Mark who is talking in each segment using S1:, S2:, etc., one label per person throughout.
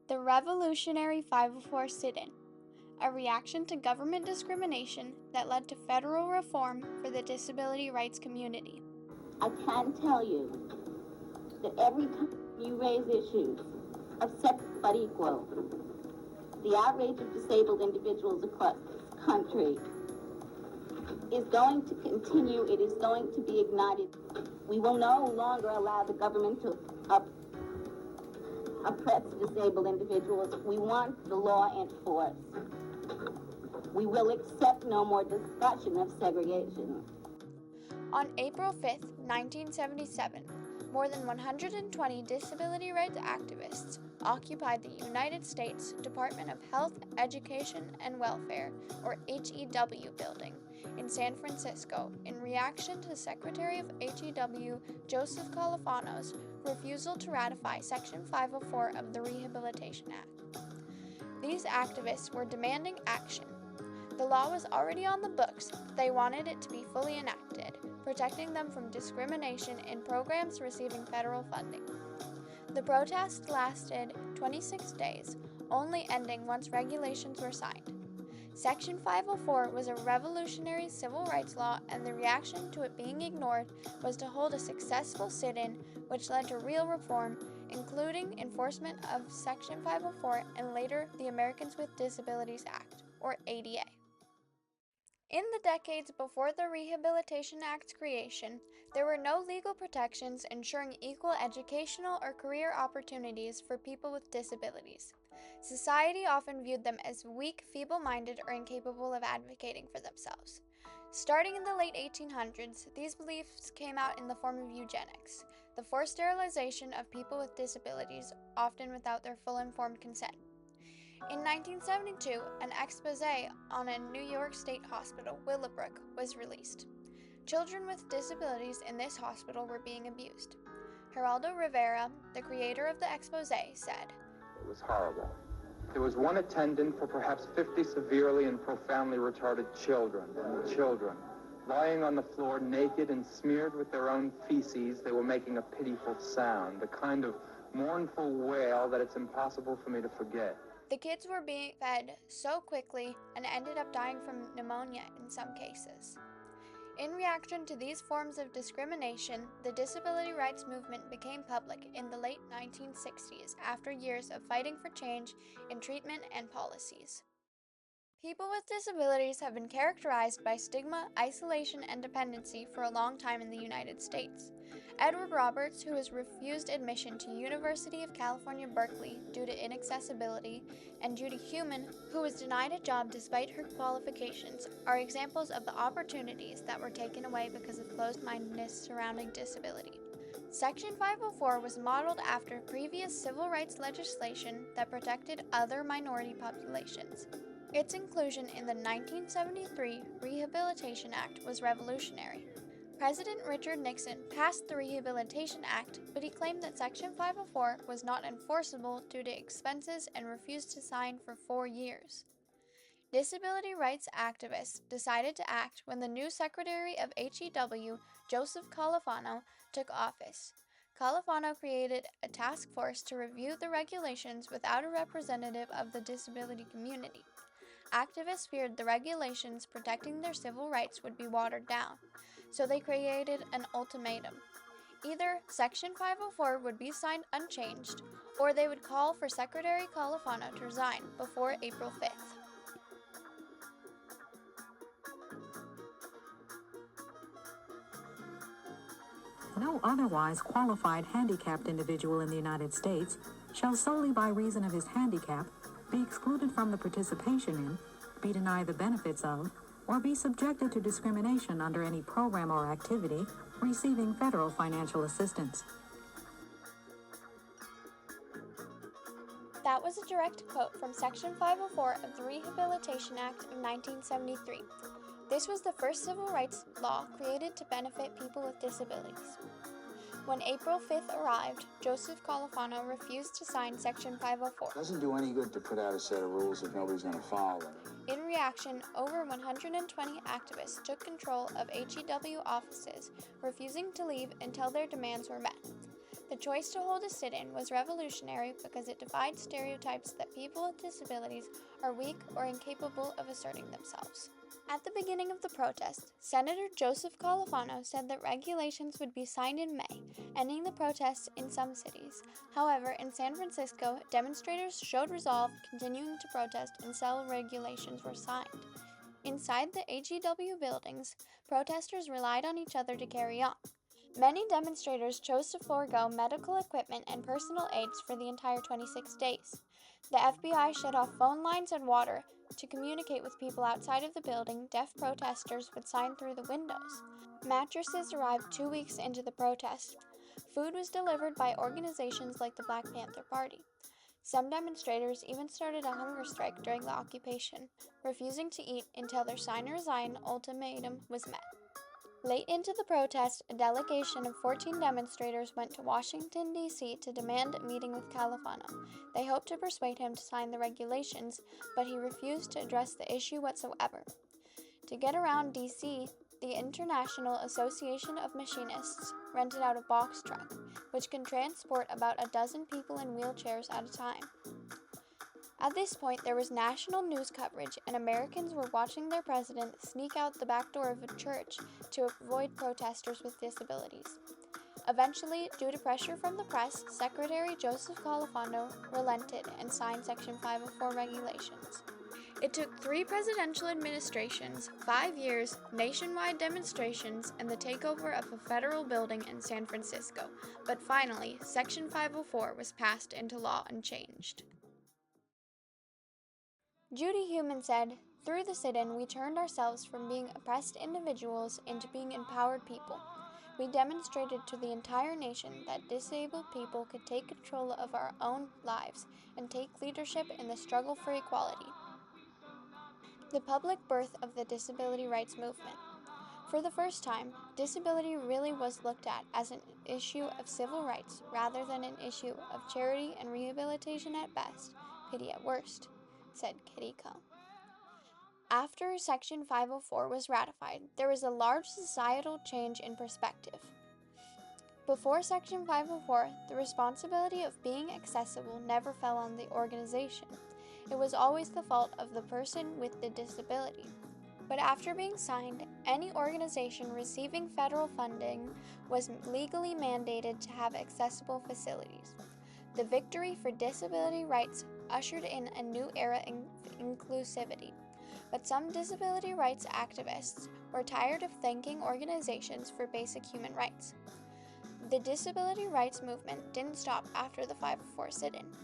S1: The Revolutionary 504 sit-in, a reaction to government discrimination that led to federal reform for the disability rights community.
S2: I can tell you that every time you raise issues of separate but equal, the outrage of disabled individuals across this country is going to continue. It is going to be ignited. We will no longer allow the government to oppress disabled individuals. We want the law enforced. We will accept no more discussion of segregation.
S1: On April 5, 1977, more than 120 disability rights activists occupied the United States Department of Health, Education, and Welfare, or HEW building in San Francisco in reaction to Secretary of HEW Joseph Califano's refusal to ratify Section 504 of the Rehabilitation Act. These activists were demanding action. The law was already on the books, but they wanted it to be fully enacted, protecting them from discrimination in programs receiving federal funding. The protest lasted 26 days, only ending once regulations were signed. Section 504 was a revolutionary civil rights law, and the reaction to it being ignored was to hold a successful sit-in, which led to real reform, including enforcement of Section 504 and later the Americans with Disabilities Act, or ADA. In the decades before the Rehabilitation Act's creation, there were no legal protections ensuring equal educational or career opportunities for people with disabilities. Society often viewed them as weak, feeble-minded, or incapable of advocating for themselves. Starting in the late 1800s, these beliefs came out in the form of eugenics, the forced sterilization of people with disabilities, often without their full informed consent. In 1972, an exposé on a New York State hospital, Willowbrook, was released. Children with disabilities in this hospital were being abused. Geraldo Rivera, the creator of the exposé, said,
S3: "It was horrible. There was one attendant for perhaps 50 severely and profoundly retarded children, lying on the floor naked and smeared with their own feces. They were making a pitiful sound, the kind of mournful wail that it's impossible for me to forget."
S1: The kids were being fed so quickly and ended up dying from pneumonia in some cases. In reaction to these forms of discrimination, the disability rights movement became public in the late 1960s after years of fighting for change in treatment and policies. People with disabilities have been characterized by stigma, isolation, and dependency for a long time in the United States. Edward Roberts, who was refused admission to University of California, Berkeley due to inaccessibility, and Judy Heumann, who was denied a job despite her qualifications, are examples of the opportunities that were taken away because of closed-mindedness surrounding disability. Section 504 was modeled after previous civil rights legislation that protected other minority populations. Its inclusion in the 1973 Rehabilitation Act was revolutionary. President Richard Nixon passed the Rehabilitation Act, but he claimed that Section 504 was not enforceable due to expenses and refused to sign for 4 years. Disability rights activists decided to act when the new Secretary of HEW, Joseph Califano, took office. Califano created a task force to review the regulations without a representative of the disability community. Activists feared the regulations protecting their civil rights would be watered down, so they created an ultimatum. Either Section 504 would be signed unchanged, or they would call for Secretary Califano to resign before April 5th.
S4: No otherwise qualified handicapped individual in the United States shall solely by reason of his handicap be excluded from the participation in, be denied the benefits of, or be subjected to discrimination under any program or activity receiving federal financial assistance.
S1: That was a direct quote from Section 504 of the Rehabilitation Act of 1973. This was the first civil rights law created to benefit people with disabilities. When April 5th arrived, Joseph Califano refused to sign Section 504.
S5: It doesn't do any good to put out a set of rules if nobody's going to follow them.
S1: In reaction, over 120 activists took control of HEW offices, refusing to leave until their demands were met. The choice to hold a sit-in was revolutionary because it defied stereotypes that people with disabilities are weak or incapable of asserting themselves. At the beginning of the protest, Senator Joseph Califano said that regulations would be signed in May, ending the protests in some cities. However, in San Francisco, demonstrators showed resolve, continuing to protest until regulations were signed. Inside the AGW buildings, protesters relied on each other to carry on. Many demonstrators chose to forego medical equipment and personal aids for the entire 26 days. The FBI shut off phone lines and water. To communicate with people outside of the building, deaf protesters would sign through the windows. Mattresses arrived 2 weeks into the protest. Food was delivered by organizations like the Black Panther Party. Some demonstrators even started a hunger strike during the occupation, refusing to eat until their sign or resign ultimatum was met. Late into the protest, a delegation of 14 demonstrators went to Washington, D.C. to demand a meeting with Califano. They hoped to persuade him to sign the regulations, but he refused to address the issue whatsoever. To get around D.C., the International Association of Machinists rented out a box truck, which can transport about a dozen people in wheelchairs at a time. At this point, there was national news coverage, and Americans were watching their president sneak out the back door of a church to avoid protesters with disabilities. Eventually, due to pressure from the press, Secretary Joseph Califano relented and signed Section 504 regulations. It took 3 presidential administrations, 5 years, nationwide demonstrations, and the takeover of a federal building in San Francisco, but finally, Section 504 was passed into law and changed. Judy Heumann said, "Through the sit-in, we turned ourselves from being oppressed individuals into being empowered people. We demonstrated to the entire nation that disabled people could take control of our own lives and take leadership in the struggle for equality." The public birth of the disability rights movement. For the first time, disability really was looked at as an issue of civil rights rather than an issue of charity and rehabilitation at best, pity at worst, said Kitty Coe. After Section 504 was ratified, there was a large societal change in perspective. Before Section 504, the responsibility of being accessible never fell on the organization. It was always the fault of the person with the disability. But after being signed, any organization receiving federal funding was legally mandated to have accessible facilities. The victory for disability rights ushered in a new era in inclusivity. But some disability rights activists were tired of thanking organizations for basic human rights. The disability rights movement didn't stop after the 504 sit-in.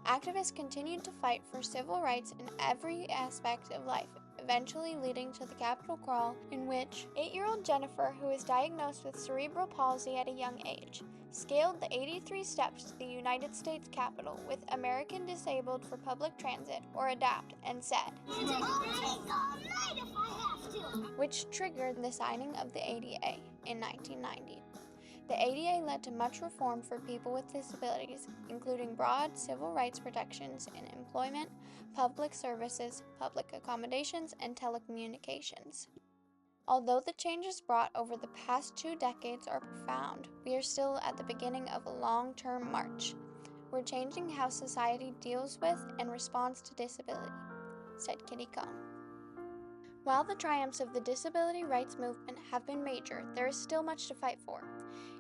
S1: Activists continued to fight for civil rights in every aspect of life, eventually leading to the Capitol crawl, in which 8-year-old Jennifer, who was diagnosed with cerebral palsy at a young age, scaled the 83 steps to the United States Capitol with American Disabled for Public Transit, or ADAPT, and said, "I'll take all night if I have to," which triggered the signing of the ADA in 1990. The ADA led to much reform for people with disabilities, including broad civil rights protections in employment, public services, public accommodations, and telecommunications. Although the changes brought over the past 2 decades are profound, we are still at the beginning of a long-term march. We're changing how society deals with and responds to disability, said Kitty Coe. While the triumphs of the disability rights movement have been major, there is still much to fight for.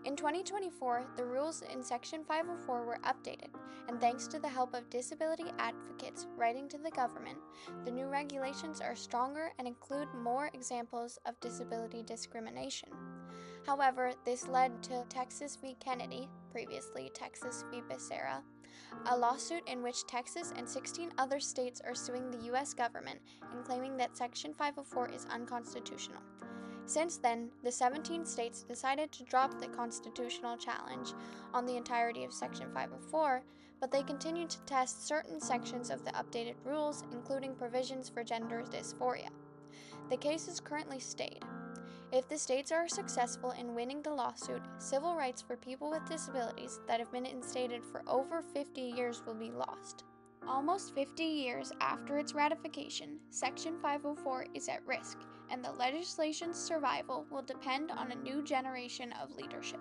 S1: In 2024, the rules in Section 504 were updated, and thanks to the help of disability advocates writing to the government, the new regulations are stronger and include more examples of disability discrimination. However, this led to Texas v. Kennedy, previously Texas v. Becerra, a lawsuit in which Texas and 16 other states are suing the U.S. government and claiming that Section 504 is unconstitutional. Since then, the 17 states decided to drop the constitutional challenge on the entirety of Section 504, but they continue to test certain sections of the updated rules, including provisions for gender dysphoria. The case is currently stayed. If the states are successful in winning the lawsuit, civil rights for people with disabilities that have been instated for over 50 years will be lost. Almost 50 years after its ratification, Section 504 is at risk, and the legislation's survival will depend on a new generation of leadership.